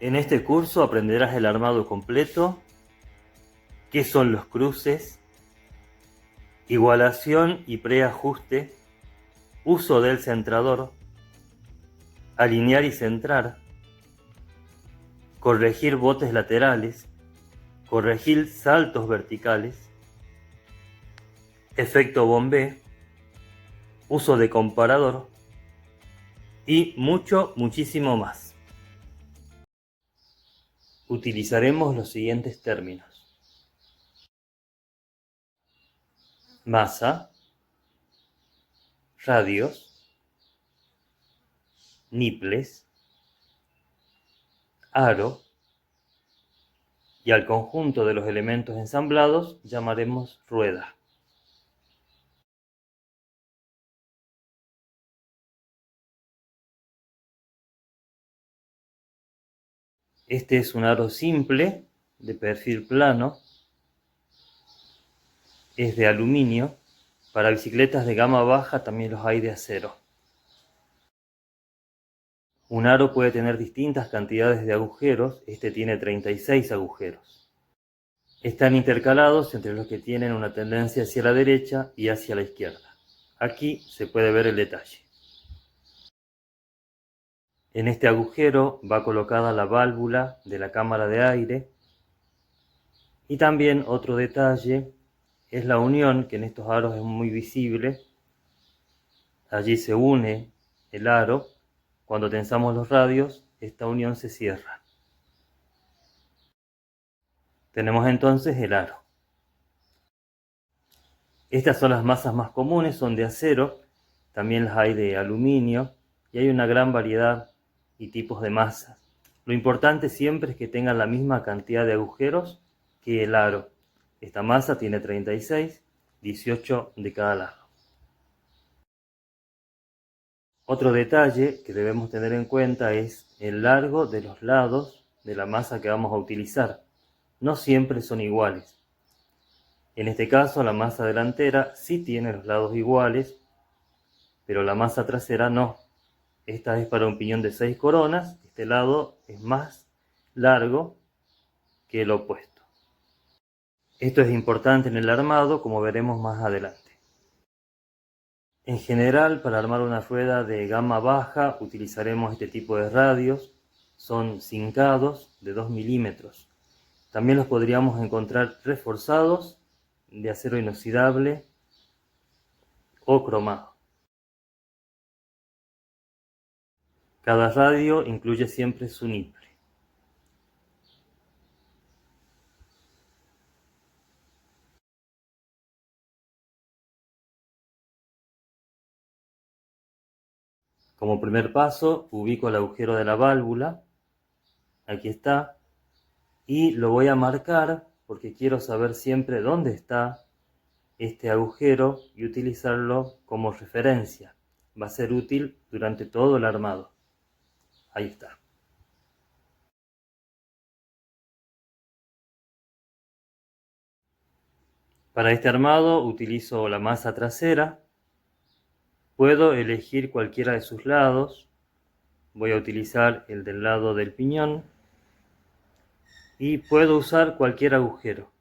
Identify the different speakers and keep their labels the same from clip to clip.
Speaker 1: En este curso aprenderás el armado completo, qué son los cruces, igualación y preajuste, uso del centrador, alinear y centrar, corregir botes laterales, corregir saltos verticales, efecto bombé, uso de comparador y muchísimo más. Utilizaremos los siguientes términos: masa, radios, niples, aro, y al conjunto de los elementos ensamblados llamaremos rueda. Este es un aro simple de perfil plano, es de aluminio. Para bicicletas de gama baja también los hay de acero. Un aro puede tener distintas cantidades de agujeros, este tiene 36 agujeros. Están intercalados entre los que tienen una tendencia hacia la derecha y hacia la izquierda. Aquí se puede ver el detalle. En este agujero va colocada la válvula de la cámara de aire. Y también otro detalle es la unión, que en estos aros es muy visible. Allí se une el aro. Cuando tensamos los radios, esta unión se cierra. Tenemos entonces el aro. Estas son las masas más comunes, son de acero, también las hay de aluminio, y hay una gran variedad y tipos de masas. Lo importante siempre es que tengan la misma cantidad de agujeros que el aro. Esta masa tiene 36, 18 de cada lado. Otro detalle que debemos tener en cuenta es el largo de los lados de la masa que vamos a utilizar. No siempre son iguales. En este caso, la masa delantera sí tiene los lados iguales, pero la masa trasera no. Esta es para un piñón de 6 coronas. Este lado es más largo que el opuesto. Esto es importante en el armado, como veremos más adelante. En general, para armar una rueda de gama baja utilizaremos este tipo de radios. Son zincados de 2 milímetros. También los podríamos encontrar reforzados de acero inoxidable o cromado. Cada radio incluye siempre su niple. Como primer paso, ubico el agujero de la válvula. Aquí está. Y lo voy a marcar porque quiero saber siempre dónde está este agujero y utilizarlo como referencia. Va a ser útil durante todo el armado. Ahí está. Para este armado utilizo la masa trasera. Puedo elegir cualquiera de sus lados. Voy a utilizar el del lado del piñón. Y puedo usar cualquier agujero.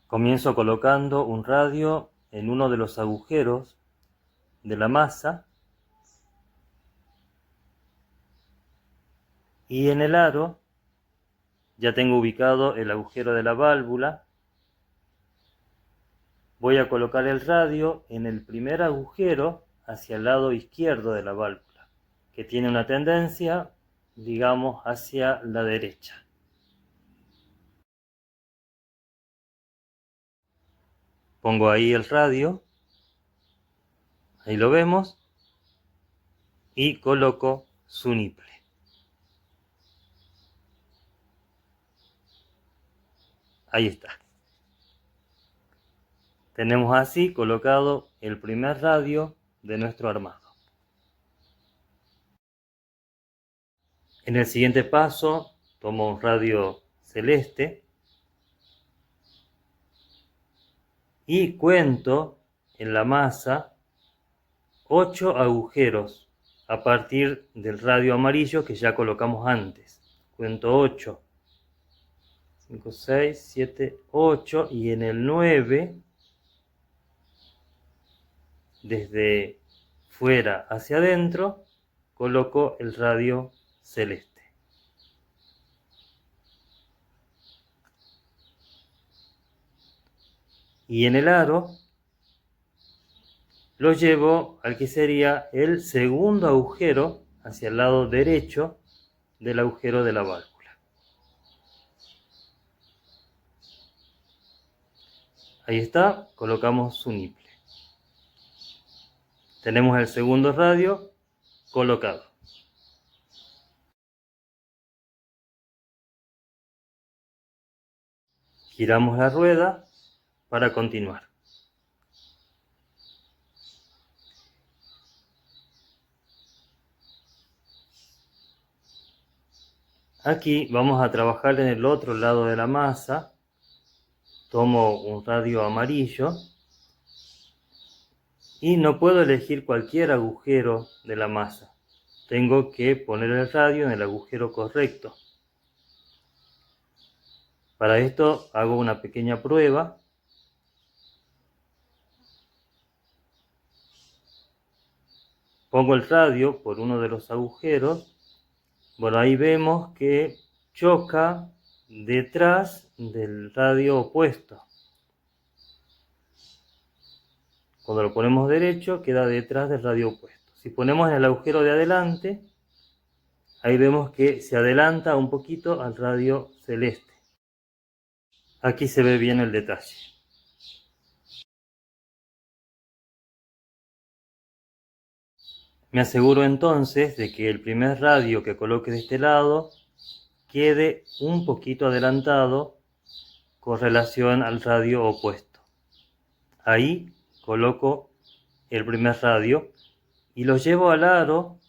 Speaker 1: Comienzo colocando un radio en uno de los agujeros de la masa. Y en el aro ya tengo ubicado el agujero de la válvula. Voy a colocar el radio en el primer agujero hacia el lado izquierdo de la válvula, que tiene una tendencia, digamos, hacia la derecha. Pongo ahí el radio, ahí lo vemos, y coloco su niple. Ahí está. Tenemos así colocado el primer radio de nuestro armado. En el siguiente paso tomo un radio celeste y cuento en la masa 8 agujeros a partir del radio amarillo que ya colocamos antes. Cuento 8, 5, 6, 7, 8 y en el 9, desde fuera hacia adentro, coloco el radio celeste. Y en el aro lo llevo al que sería el segundo agujero hacia el lado derecho del agujero de la válvula. Ahí está, colocamos su niple. Tenemos el segundo radio colocado. Giramos la rueda para continuar. Aquí vamos a trabajar en el otro lado de la masa. Tomo un radio amarillo y no puedo elegir cualquier agujero de la masa. Tengo que poner el radio en el agujero correcto. Para esto hago una pequeña prueba. Pongo el radio por uno de los agujeros. Bueno, ahí vemos que choca detrás del radio opuesto. Cuando lo ponemos derecho, queda detrás del radio opuesto. Si ponemos en el agujero de adelante, ahí vemos que se adelanta un poquito al radio celeste. Aquí se ve bien el detalle. Me aseguro entonces de que el primer radio que coloque de este lado quede un poquito adelantado con relación al radio opuesto. Ahí coloco el primer radio y lo llevo al aro,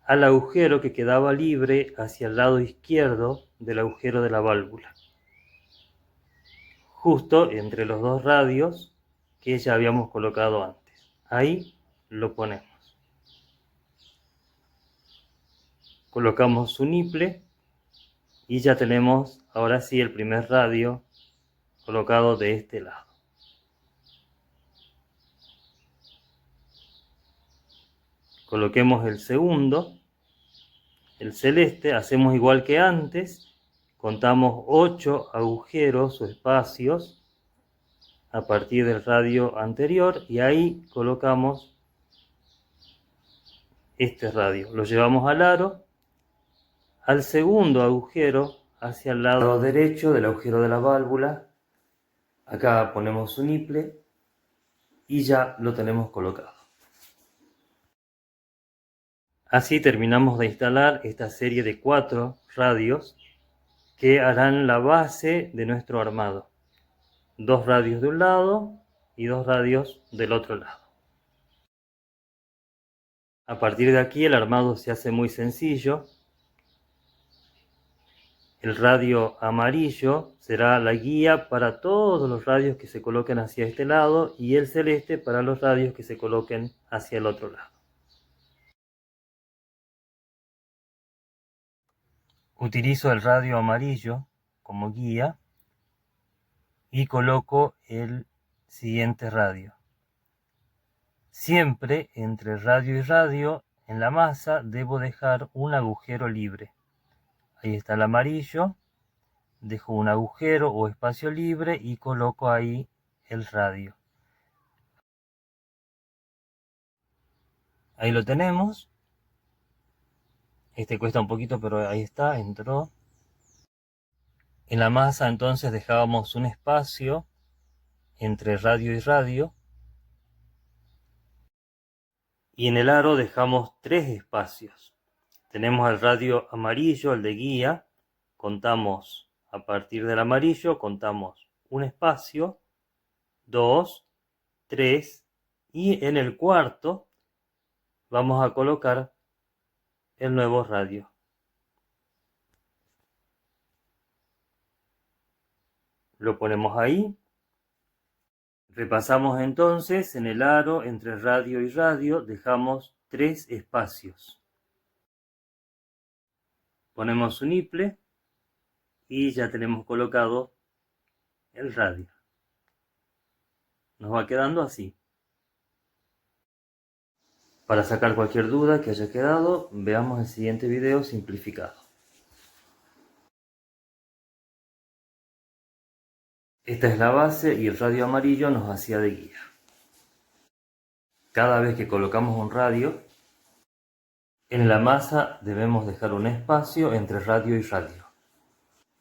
Speaker 1: al agujero que quedaba libre hacia el lado izquierdo del agujero de la válvula, justo entre los dos radios que ya habíamos colocado antes. Ahí lo ponemos. Colocamos su niple y ya tenemos ahora sí el primer radio colocado de este lado. Coloquemos el segundo, el celeste, hacemos igual que antes, contamos 8 agujeros o espacios a partir del radio anterior y ahí colocamos este radio. Lo llevamos al aro, al segundo agujero hacia el lado derecho del agujero de la válvula. Acá ponemos un niple y ya lo tenemos colocado. Así terminamos de instalar esta serie de 4 radios que harán la base de nuestro armado. 2 radios de un lado y 2 radios del otro lado. A partir de aquí el armado se hace muy sencillo. El radio amarillo será la guía para todos los radios que se coloquen hacia este lado y el celeste para los radios que se coloquen hacia el otro lado. Utilizo el radio amarillo como guía y coloco el siguiente radio. Siempre entre radio y radio en la masa debo dejar un agujero libre. Ahí está el amarillo, dejo un agujero o espacio libre y coloco ahí el radio. Ahí lo tenemos. Este cuesta un poquito, pero ahí está, entró. En la masa entonces dejábamos un espacio entre radio y radio. Y en el aro dejamos 3 espacios. Tenemos el radio amarillo, el de guía. Contamos a partir del amarillo, contamos un espacio, 2, 3. Y en el cuarto vamos a colocar el nuevo radio. Lo ponemos ahí. Repasamos entonces en el aro entre radio y radio, dejamos 3 espacios. Ponemos un niple y ya tenemos colocado el radio. Nos va quedando así. Para sacar cualquier duda que haya quedado, veamos el siguiente video simplificado. Esta es la base y el radio amarillo nos hacía de guía. Cada vez que colocamos un radio, en la masa debemos dejar un espacio entre radio y radio.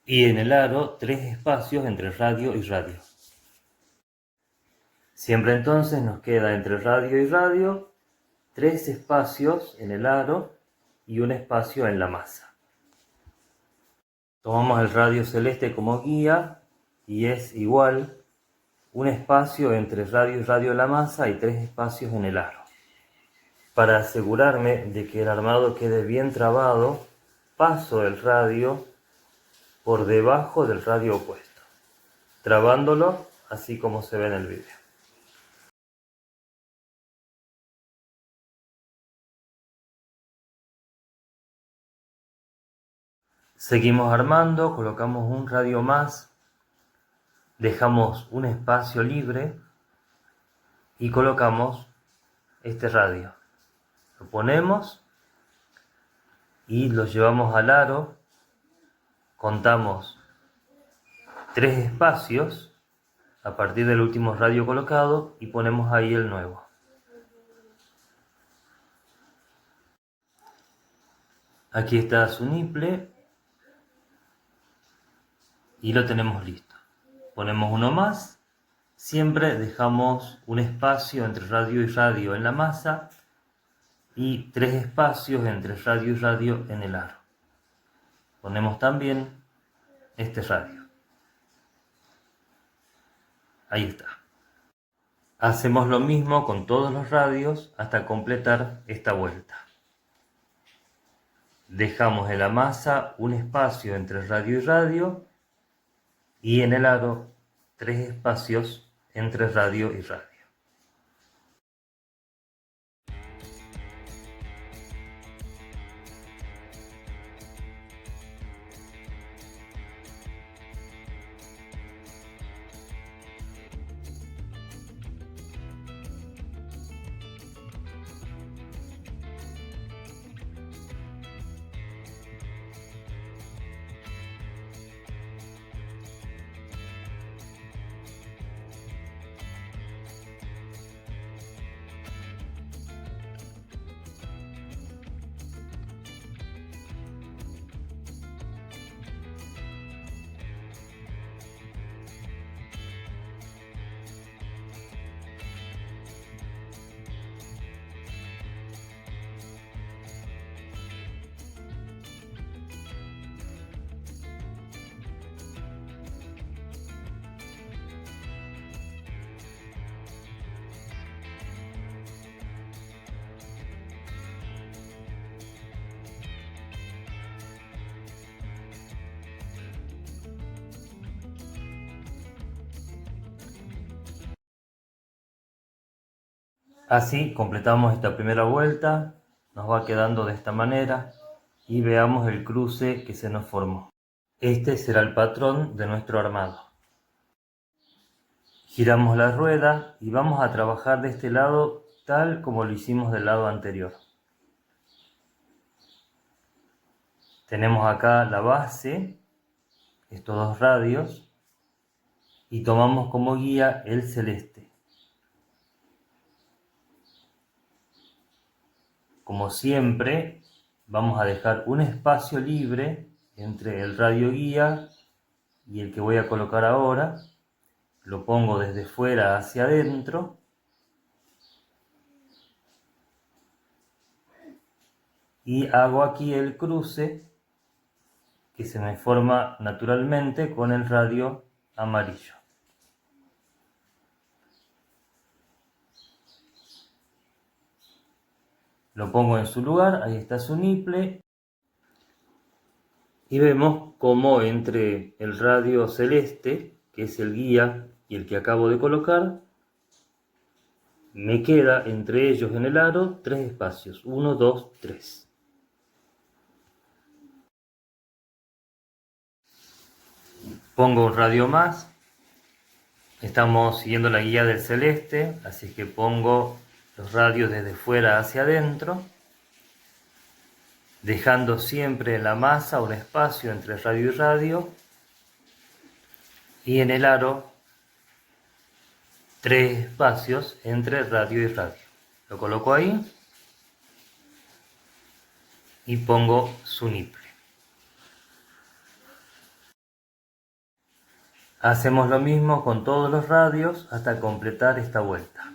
Speaker 1: Y en el aro 3 espacios entre radio y radio. Siempre entonces nos queda entre radio y radio 3 espacios en el aro y un espacio en la masa. Tomamos el radio celeste como guía y es igual un espacio entre radio y radio en la masa y 3 espacios en el aro. Para asegurarme de que el armado quede bien trabado, paso el radio por debajo del radio opuesto, trabándolo así como se ve en el video. Seguimos armando, colocamos un radio más, dejamos un espacio libre y colocamos este radio. Lo ponemos y lo llevamos al aro, contamos 3 espacios a partir del último radio colocado y ponemos ahí el nuevo. Aquí está su niple y lo tenemos listo. Ponemos uno más, siempre dejamos un espacio entre radio y radio en la masa y 3 espacios entre radio y radio en el aro. Ponemos también este radio. Ahí está. Hacemos lo mismo con todos los radios hasta completar esta vuelta. Dejamos en la masa un espacio entre radio y radio y en el aro 3 espacios entre radio y radio. Así completamos esta primera vuelta, nos va quedando de esta manera y veamos el cruce que se nos formó. Este será el patrón de nuestro armado. Giramos la rueda y vamos a trabajar de este lado tal como lo hicimos del lado anterior. Tenemos acá la base, estos 2 radios, y tomamos como guía el celeste. Como siempre, vamos a dejar un espacio libre entre el radio guía y el que voy a colocar ahora. Lo pongo desde fuera hacia adentro. Y hago aquí el cruce que se me forma naturalmente con el radio amarillo. Lo pongo en su lugar, ahí está su niple. Y vemos cómo entre el radio celeste, que es el guía y el que acabo de colocar, me queda entre ellos en el aro 3 espacios, 1, 2, 3. Pongo un radio más. Estamos siguiendo la guía del celeste, así que pongo los radios desde fuera hacia adentro, dejando siempre en la masa un espacio entre radio y radio, y en el aro 3 espacios entre radio y radio. Lo coloco ahí y pongo su niple. Hacemos lo mismo con todos los radios hasta completar esta vuelta.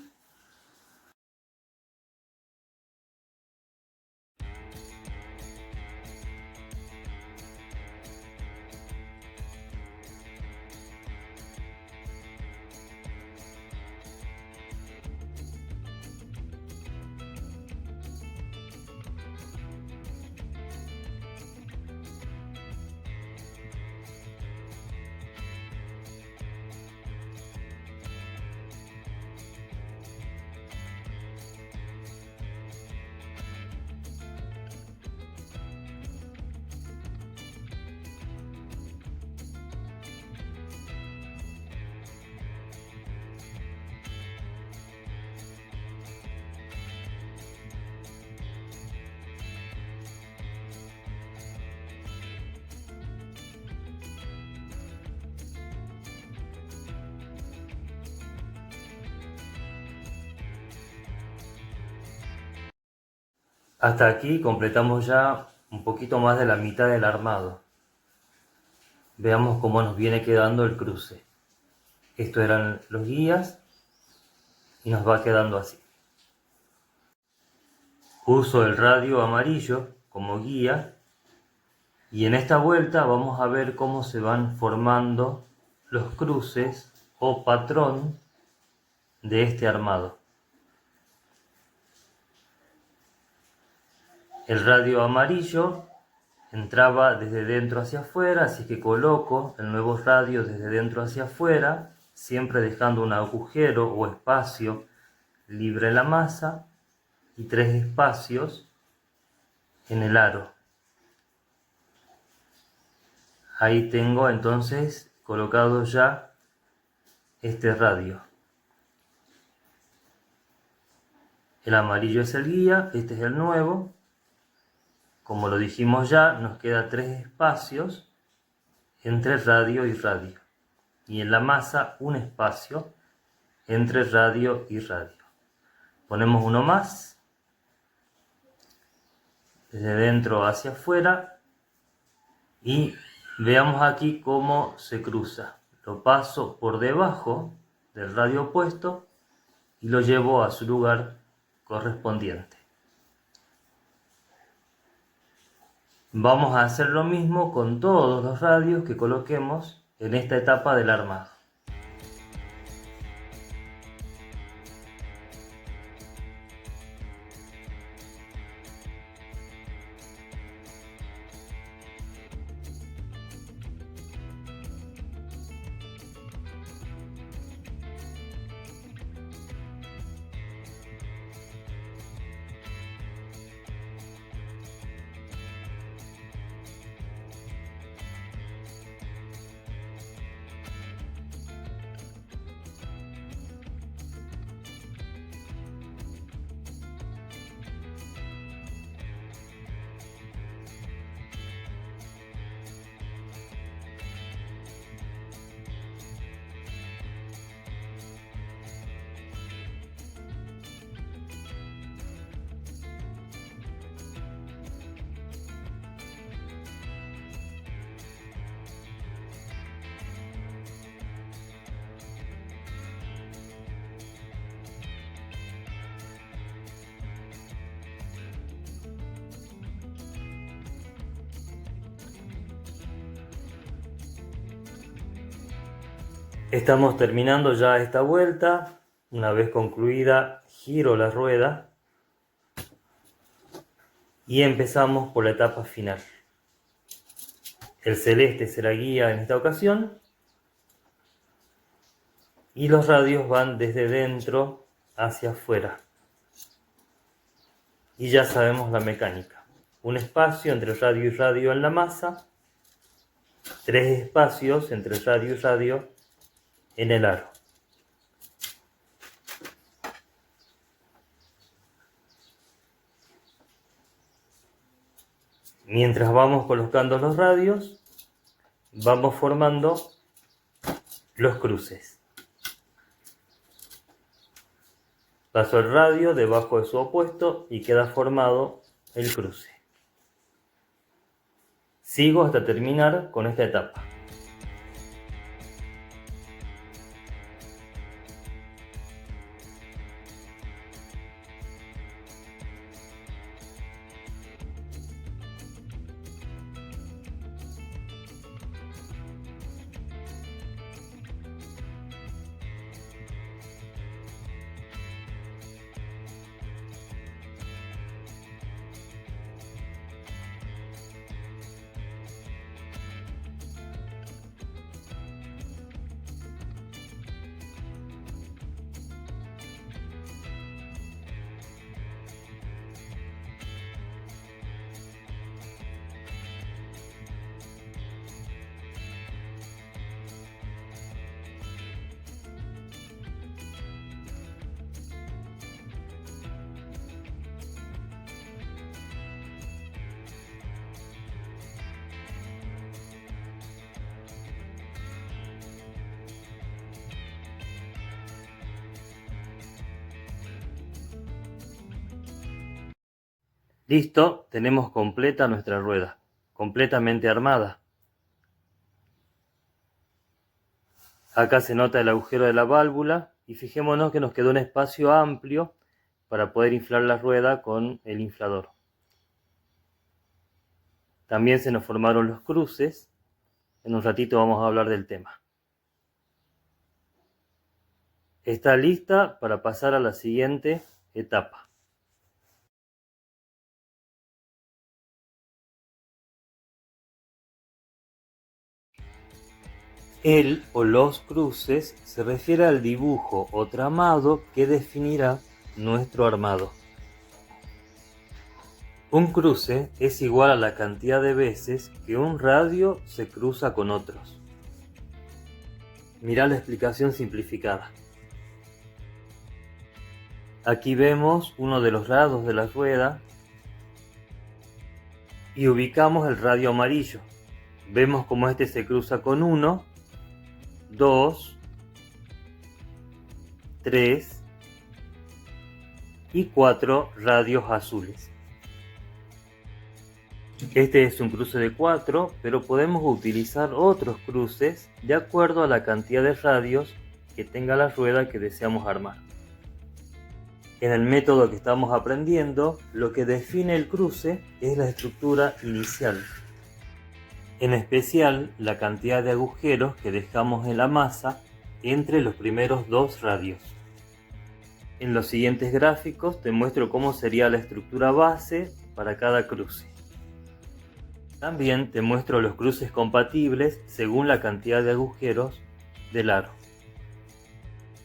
Speaker 1: Hasta aquí completamos ya un poquito más de la mitad del armado. Veamos cómo nos viene quedando el cruce. Estos eran los guías y nos va quedando así. Uso el radio amarillo como guía y en esta vuelta vamos a ver cómo se van formando los cruces o patrón de este armado. El radio amarillo entraba desde dentro hacia afuera, así que coloco el nuevo radio desde dentro hacia afuera, siempre dejando un agujero o espacio libre en la masa y 3 espacios en el aro. Ahí tengo entonces colocado ya este radio. El amarillo es el guía, este es el nuevo. Como lo dijimos ya, nos queda 3 espacios entre radio y radio. Y en la masa un espacio entre radio y radio. Ponemos uno más. Desde dentro hacia afuera. Y veamos aquí cómo se cruza. Lo paso por debajo del radio opuesto y lo llevo a su lugar correspondiente. Vamos a hacer lo mismo con todos los radios que coloquemos en esta etapa del armado. Estamos terminando ya esta vuelta. Una vez concluida, giro la rueda y empezamos por la etapa final. El celeste será guía en esta ocasión y los radios van desde dentro hacia afuera. Y ya sabemos la mecánica. Un espacio entre radio y radio en la masa, 3 espacios entre radio y radio en el aro. Mientras vamos colocando los radios, vamos formando los cruces. Paso el radio debajo de su opuesto y queda formado el cruce. Sigo hasta terminar con esta etapa. Listo, tenemos completa nuestra rueda, completamente armada. Acá se nota el agujero de la válvula y fijémonos que nos quedó un espacio amplio para poder inflar la rueda con el inflador. También se nos formaron los cruces. En un ratito vamos a hablar del tema. Está lista para pasar a la siguiente etapa. El o los cruces se refiere al dibujo o tramado que definirá nuestro armado. Un cruce es igual a la cantidad de veces que un radio se cruza con otros. Mirá la explicación simplificada. Aquí vemos uno de los lados de la rueda y ubicamos el radio amarillo. Vemos cómo este se cruza con 1, 2, 3 y 4 radios azules. Este es un cruce de 4, pero podemos utilizar otros cruces de acuerdo a la cantidad de radios que tenga la rueda que deseamos armar. En el método que estamos aprendiendo, lo que define el cruce es la estructura inicial. En especial, la cantidad de agujeros que dejamos en la masa entre los primeros 2 radios. En los siguientes gráficos te muestro cómo sería la estructura base para cada cruce. También te muestro los cruces compatibles según la cantidad de agujeros del aro.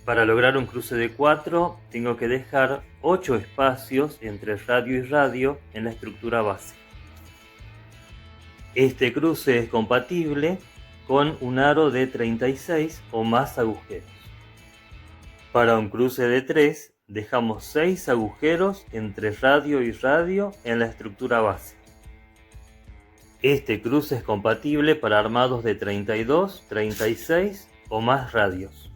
Speaker 1: Para lograr un cruce de 4, tengo que dejar 8 espacios entre radio y radio en la estructura base. Este cruce es compatible con un aro de 36 o más agujeros. Para un cruce de 3, dejamos 6 agujeros entre radio y radio en la estructura base. Este cruce es compatible para armados de 32, 36 o más radios.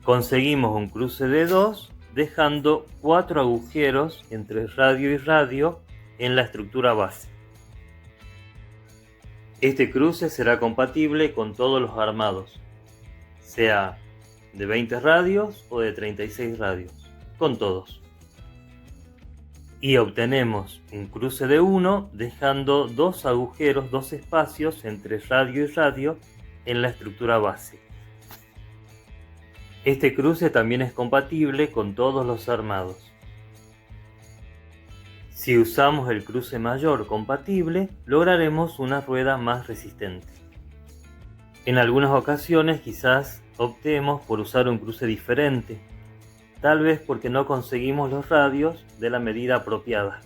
Speaker 1: Conseguimos un cruce de 2 dejando 4 agujeros entre radio y radio en la estructura base. Este cruce será compatible con todos los armados, sea de 20 radios o de 36 radios, con todos. Y obtenemos un cruce de 1 dejando 2 agujeros, 2 espacios entre radio y radio en la estructura base. Este cruce también es compatible con todos los armados. Si usamos el cruce mayor compatible, lograremos una rueda más resistente. En algunas ocasiones quizás optemos por usar un cruce diferente. tal vez porque no conseguimos los radios de la medida apropiada.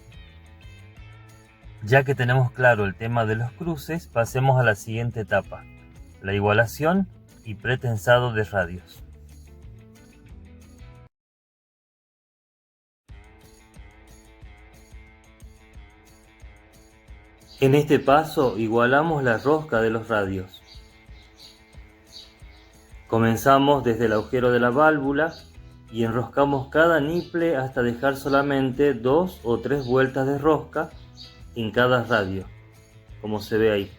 Speaker 1: Ya que tenemos claro el tema de los cruces, pasemos a la siguiente etapa, la igualación y pretensado de radios. En este paso igualamos la rosca de los radios. Comenzamos desde el agujero de la válvula y enroscamos cada niple hasta dejar solamente 2 o 3 vueltas de rosca en cada radio, como se ve ahí.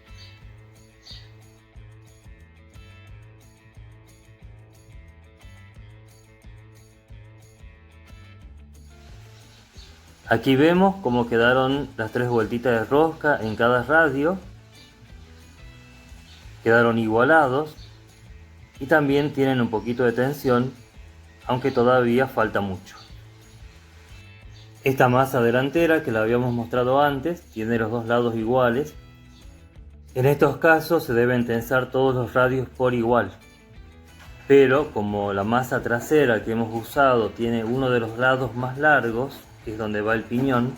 Speaker 1: Aquí vemos cómo quedaron las 3 vueltitas de rosca en cada radio, quedaron igualados y también tienen un poquito de tensión, aunque todavía falta mucho. Esta masa delantera que la habíamos mostrado antes tiene los dos lados iguales. En estos casos se deben tensar todos los radios por igual, pero como la masa trasera que hemos usado tiene uno de los lados más largos, que es donde va el piñón,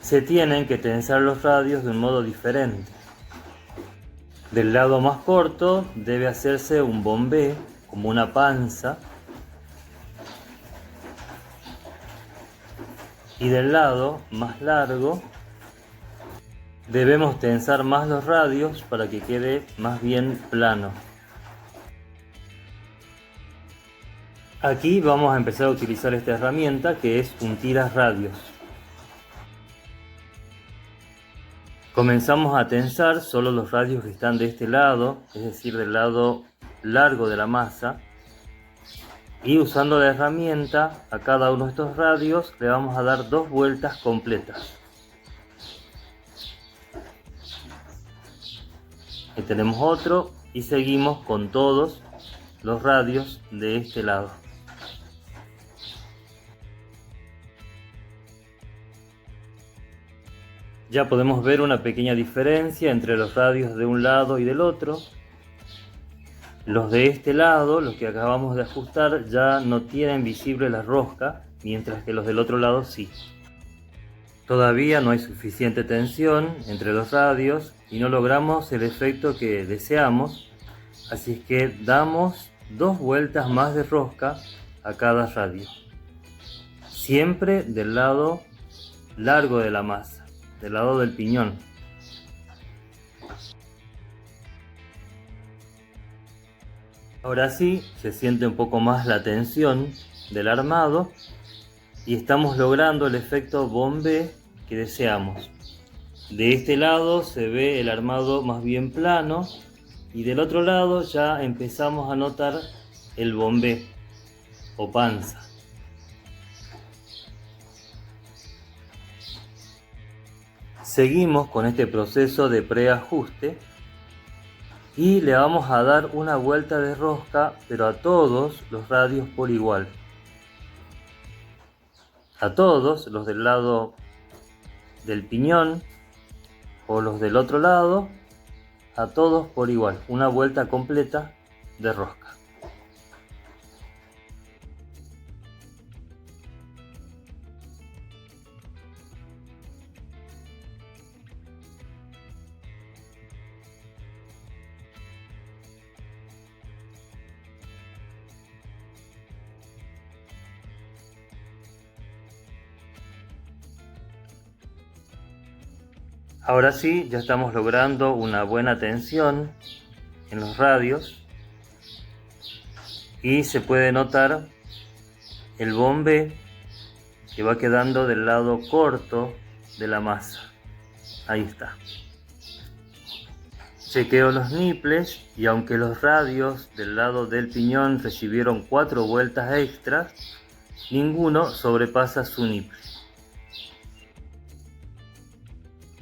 Speaker 1: se tienen que tensar los radios de un modo diferente. Del lado más corto debe hacerse un bombé, como una panza, y del lado más largo debemos tensar más los radios para que quede más bien plano. Aquí vamos a empezar a utilizar esta herramienta que es un tirarradios. Comenzamos a tensar solo los radios que están de este lado, es decir, del lado largo de la masa, y usando la herramienta a cada uno de estos radios le vamos a dar 2 vueltas completas. Aquí tenemos otro y seguimos con todos los radios de este lado. Ya podemos ver una pequeña diferencia entre los radios de un lado y del otro. Los de este lado, los que acabamos de ajustar, ya no tienen visible la rosca, mientras que los del otro lado sí. Todavía no hay suficiente tensión entre los radios y no logramos el efecto que deseamos, así es que damos 2 vueltas más de rosca a cada radio, siempre del lado largo de la masa, del lado del piñón. Ahora sí se siente un poco más la tensión del armado y estamos logrando el efecto bombé que deseamos. De este lado se ve el armado más bien plano y del otro lado ya empezamos a notar el bombé o panza. Seguimos con este proceso de preajuste y le vamos a dar una vuelta de rosca, pero a todos los radios por igual. A todos los del lado del piñón o los del otro lado, a todos por igual, una vuelta completa de rosca. Ahora sí, ya estamos logrando una buena tensión en los radios y se puede notar el bombé que va quedando del lado corto de la masa. Ahí está. Chequeo los niples y aunque los radios del lado del piñón recibieron 4 vueltas extras, ninguno sobrepasa su niple.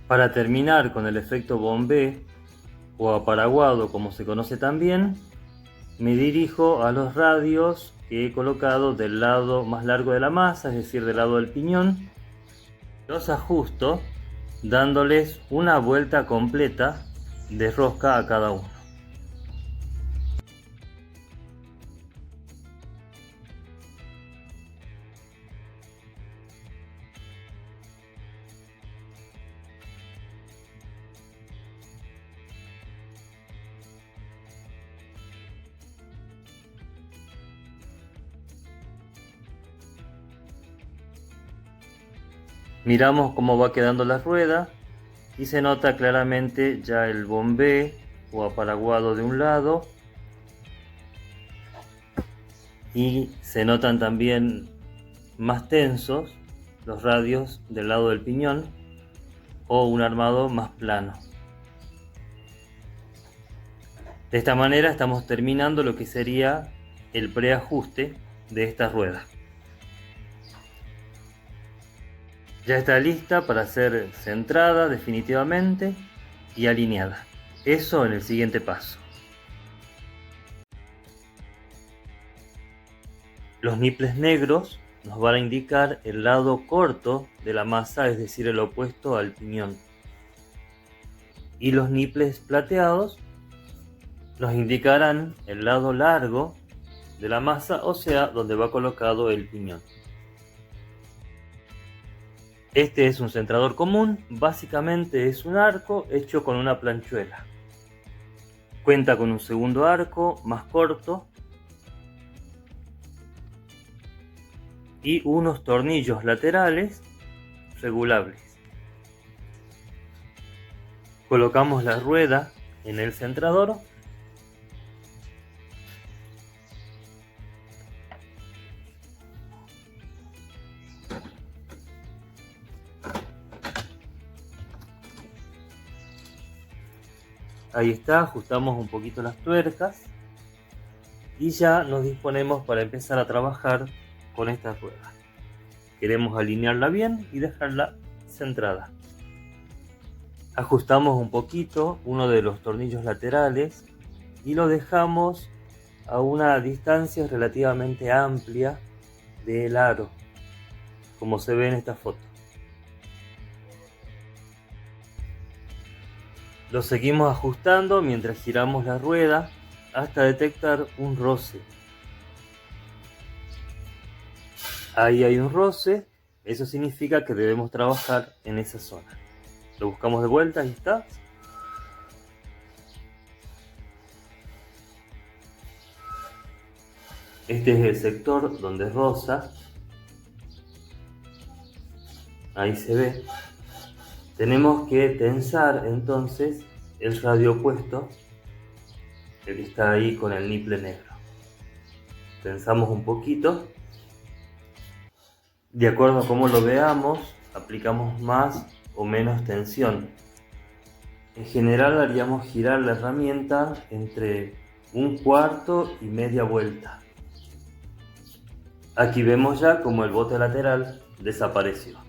Speaker 1: Para terminar con el efecto bombé o aparaguado como se conoce también, me dirijo a los radios que he colocado del lado más largo de la masa, es decir, del lado del piñón. Los ajusto dándoles una vuelta completa de rosca a cada uno. Miramos cómo va quedando la rueda y se nota claramente ya el bombé o aparaguado de un lado, y se notan también más tensos los radios del lado del piñón o un armado más plano. De esta manera estamos terminando lo que sería el preajuste de esta rueda. Ya está lista para ser centrada definitivamente y alineada. Eso en el siguiente paso. Los niples negros nos van a indicar el lado corto de la masa, es decir, el opuesto al piñón. Y los niples plateados nos indicarán el lado largo de la masa, o sea, donde va colocado el piñón. Este es un centrador común, básicamente es un arco hecho con una planchuela. Cuenta con un segundo arco más corto y unos tornillos laterales regulables. Colocamos la rueda en el centrador . Ahí está, ajustamos un poquito las tuercas y ya nos disponemos para empezar a trabajar con esta rueda. Queremos alinearla bien y dejarla centrada. Ajustamos un poquito uno de los tornillos laterales y lo dejamos a una distancia relativamente amplia del aro, como se ve en esta foto. Lo seguimos ajustando mientras giramos la rueda hasta detectar un roce. Ahí hay un roce, eso significa que debemos trabajar en esa zona. Lo buscamos de vuelta, ahí está. Este es el sector donde roza. Ahí se ve. Tenemos que tensar entonces el radio opuesto, el que está ahí con el niple negro. Tensamos un poquito. De acuerdo a cómo lo veamos, aplicamos más o menos tensión. En general haríamos girar la herramienta entre un cuarto y media vuelta. Aquí vemos ya como el bote lateral desapareció.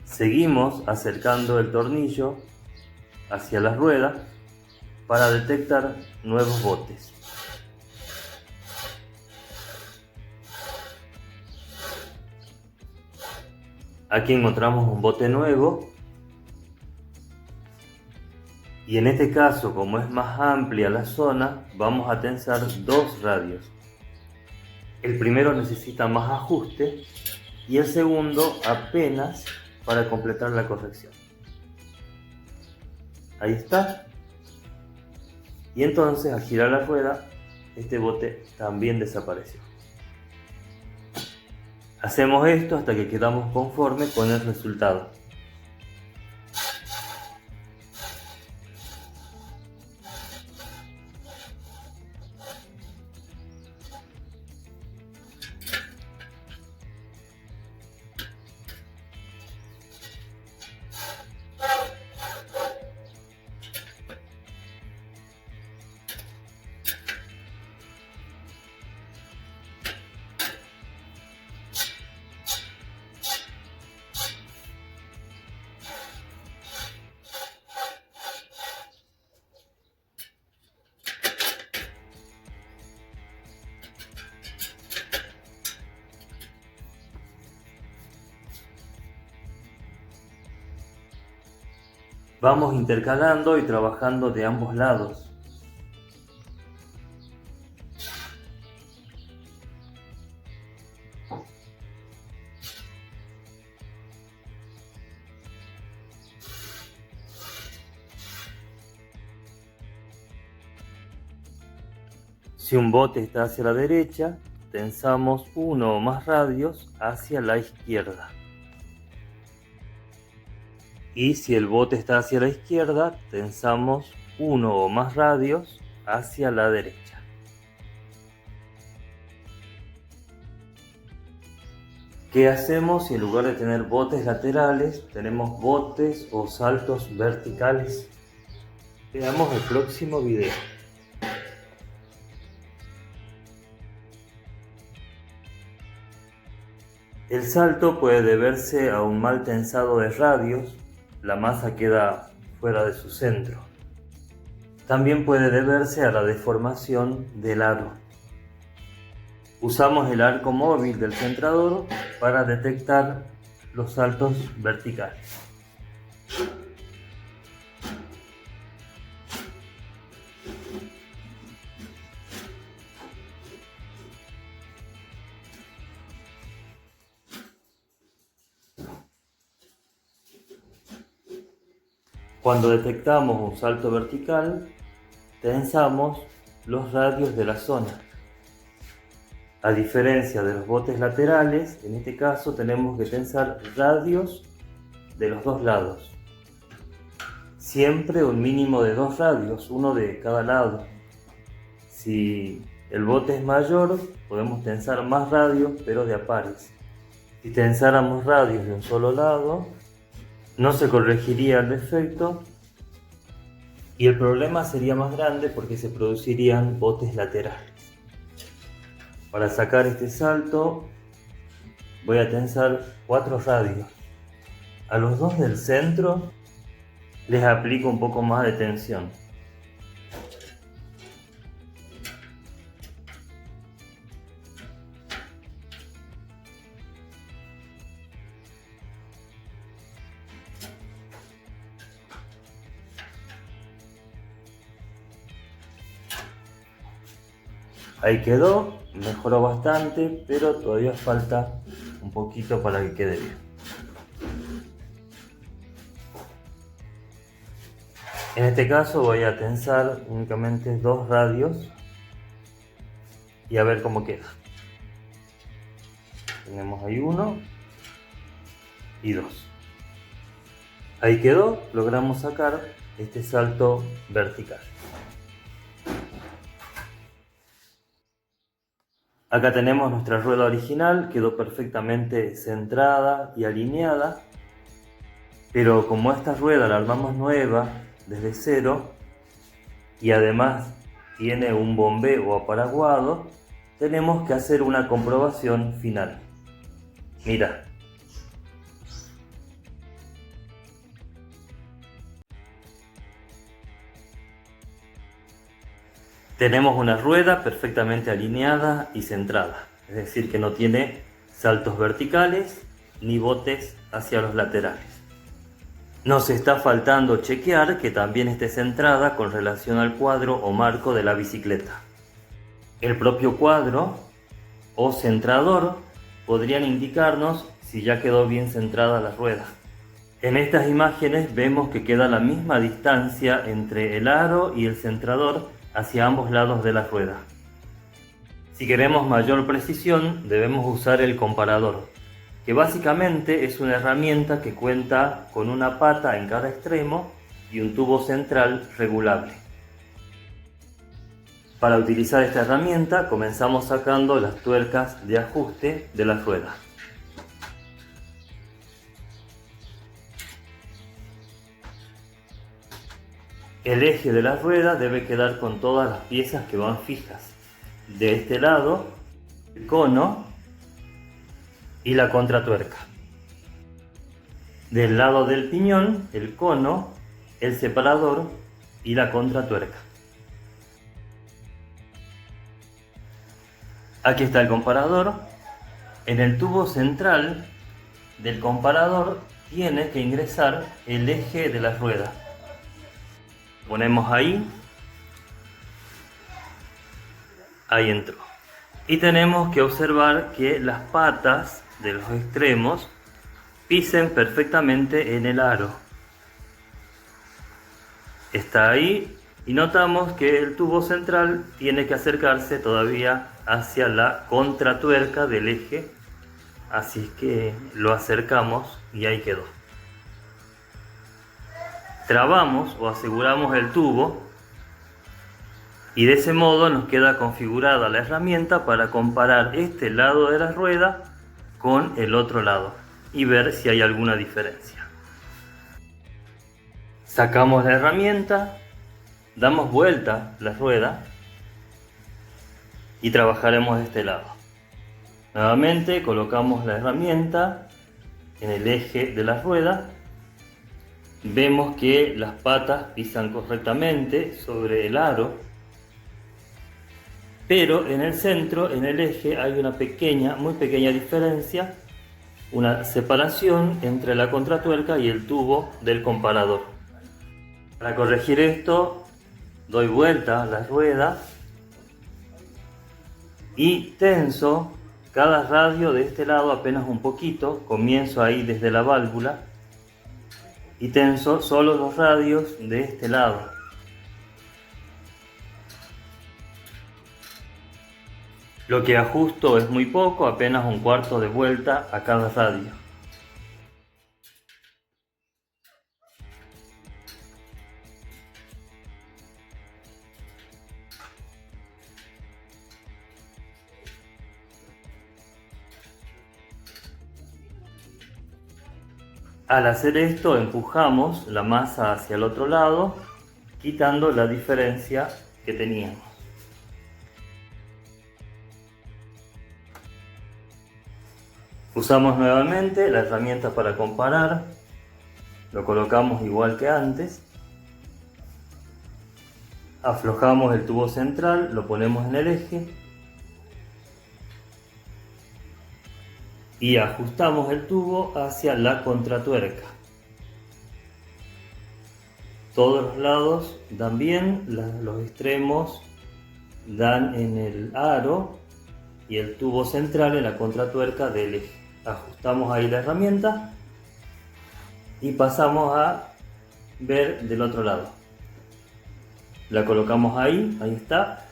Speaker 1: Seguimos acercando el tornillo hacia la rueda para detectar nuevos botes. Aquí encontramos un bote nuevo y en este caso, como es más amplia la zona, vamos a tensar dos radios. El primero necesita más ajuste y el segundo apenas para completar la corrección. Ahí está. Y entonces al girar la rueda, este bote también desapareció. Hacemos esto hasta que quedamos conformes con el resultado. Vamos intercalando y trabajando de ambos lados. Si un bote está hacia la derecha, tensamos uno o más radios hacia la izquierda. Y si el bote está hacia la izquierda, tensamos uno o más radios hacia la derecha. ¿Qué hacemos si en lugar de tener botes laterales, tenemos botes o saltos verticales? Veamos el próximo video. El salto puede deberse a un mal tensado de radios, la masa queda fuera de su centro. También puede deberse a la deformación del aro. Usamos el arco móvil del centrador para detectar los saltos verticales. Cuando detectamos un salto vertical, tensamos los radios de la zona. A diferencia de los botes laterales, en este caso tenemos que tensar radios de los dos lados. Siempre un mínimo de 2 radios, uno de cada lado. Si el bote es mayor, podemos tensar más radios, pero de a pares. Si tensáramos radios de un solo lado, no se corregiría el defecto y el problema sería más grande porque se producirían botes laterales. Para sacar este salto voy a tensar 4 radios. A los 2 del centro les aplico un poco más de tensión. Ahí quedó, mejoró bastante, pero todavía falta un poquito para que quede bien. En este caso voy a tensar únicamente 2 radios y a ver cómo queda. Tenemos ahí 1 y 2. Ahí quedó, logramos sacar este salto vertical. Acá tenemos nuestra rueda original, quedó perfectamente centrada y alineada, pero como esta rueda la armamos nueva desde cero y además tiene un bombeo aparaguado, tenemos que hacer una comprobación final. Mira. Tenemos una rueda perfectamente alineada y centrada, es decir que no tiene saltos verticales ni botes hacia los laterales. Nos está faltando chequear que también esté centrada con relación al cuadro o marco de la bicicleta. El propio cuadro o centrador podrían indicarnos si ya quedó bien centrada la rueda. En estas imágenes vemos que queda la misma distancia entre el aro y el centrador hacia ambos lados de la rueda. Si queremos mayor precisión, debemos usar el comparador, que básicamente es una herramienta que cuenta con una pata en cada extremo y un tubo central regulable. Para utilizar esta herramienta comenzamos sacando las tuercas de ajuste de la rueda. El eje de la rueda debe quedar con todas las piezas que van fijas. De este lado, el cono y la contratuerca. Del lado del piñón, el cono, el separador y la contratuerca. Aquí está el comparador. En el tubo central del comparador tiene que ingresar el eje de la rueda. Ponemos ahí entró. Y tenemos que observar que las patas de los extremos pisen perfectamente en el aro. Está ahí y notamos que el tubo central tiene que acercarse todavía hacia la contratuerca del eje, así que lo acercamos y ahí quedó. trabamos o aseguramos el tubo y de ese modo nos queda configurada la herramienta para comparar este lado de la rueda con el otro lado y ver si hay alguna diferencia. Sacamos la herramienta, damos vuelta la rueda y trabajaremos de este lado. Nuevamente colocamos la herramienta en el eje de la rueda. Vemos que las patas pisan correctamente sobre el aro, pero en el centro, en el eje, hay una pequeña, muy pequeña diferencia, una separación entre la contratuerca y el tubo del comparador. Para corregir esto, doy vuelta a la rueda y tenso cada radio de este lado apenas un poquito. Comienzo ahí desde la válvula y tenso solo los radios de este lado. Lo que ajusto es muy poco, apenas un cuarto de vuelta a cada radio. Al hacer esto empujamos la masa hacia el otro lado, quitando la diferencia que teníamos. Usamos nuevamente la herramienta para comparar, lo colocamos igual que antes, aflojamos el tubo central, lo ponemos en el eje y ajustamos el tubo hacia la contratuerca. Todos los lados dan bien, los extremos dan en el aro y el tubo central en la contratuerca del eje. Ajustamos ahí la herramienta y pasamos a ver del otro lado. La colocamos ahí está.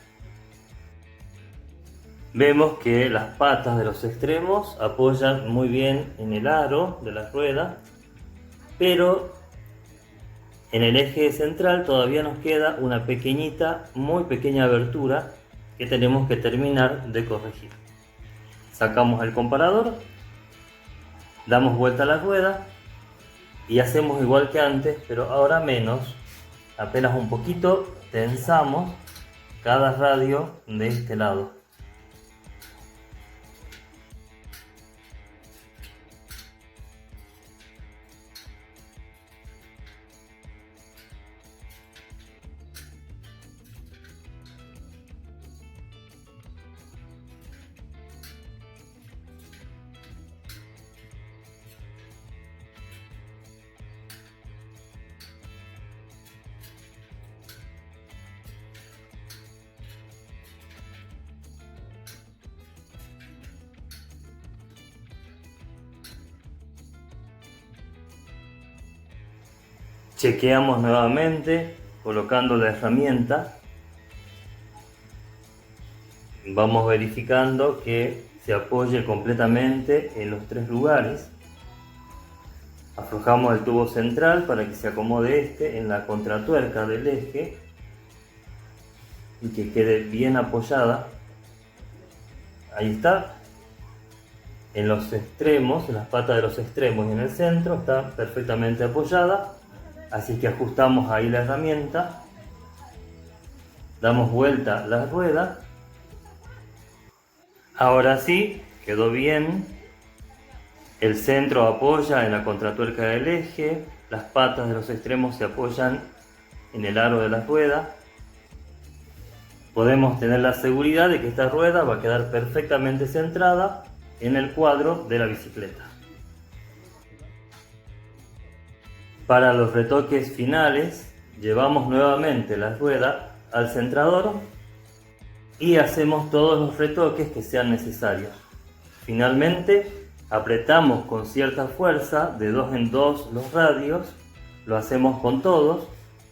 Speaker 1: Vemos que las patas de los extremos apoyan muy bien en el aro de la rueda, pero en el eje central todavía nos queda una pequeñita, muy pequeña abertura que tenemos que terminar de corregir. Sacamos el comparador, damos vuelta a la rueda y hacemos igual que antes, pero ahora menos, apenas un poquito, tensamos cada radio de este lado. Chequeamos nuevamente colocando la herramienta. Vamos verificando que se apoye completamente en los tres lugares. Aflojamos el tubo central para que se acomode en la contratuerca del eje y que quede bien apoyada. Ahí está. En los extremos, en las patas de los extremos y en el centro está perfectamente apoyada. Así que ajustamos ahí la herramienta, damos vuelta a la rueda. Ahora sí, quedó bien. El centro apoya en la contratuerca del eje, las patas de los extremos se apoyan en el aro de la rueda. Podemos tener la seguridad de que esta rueda va a quedar perfectamente centrada en el cuadro de la bicicleta. Para los retoques finales, llevamos nuevamente la rueda al centrador y hacemos todos los retoques que sean necesarios. Finalmente, apretamos con cierta fuerza, de 2 en 2 los radios, lo hacemos con todos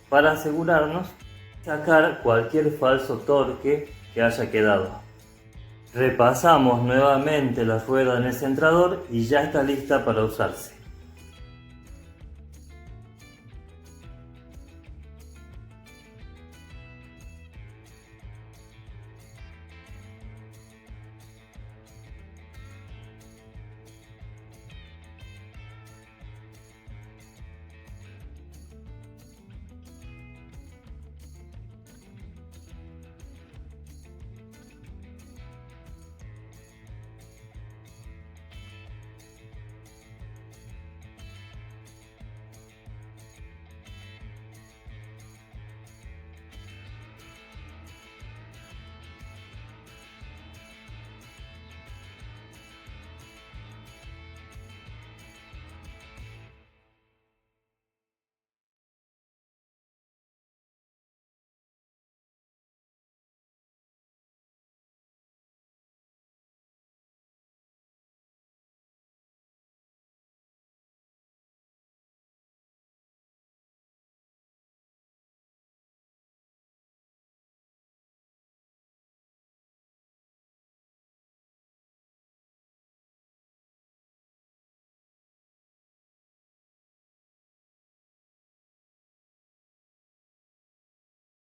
Speaker 1: para asegurarnos de sacar cualquier falso torque que haya quedado. Repasamos nuevamente la rueda en el centrador y ya está lista para usarse.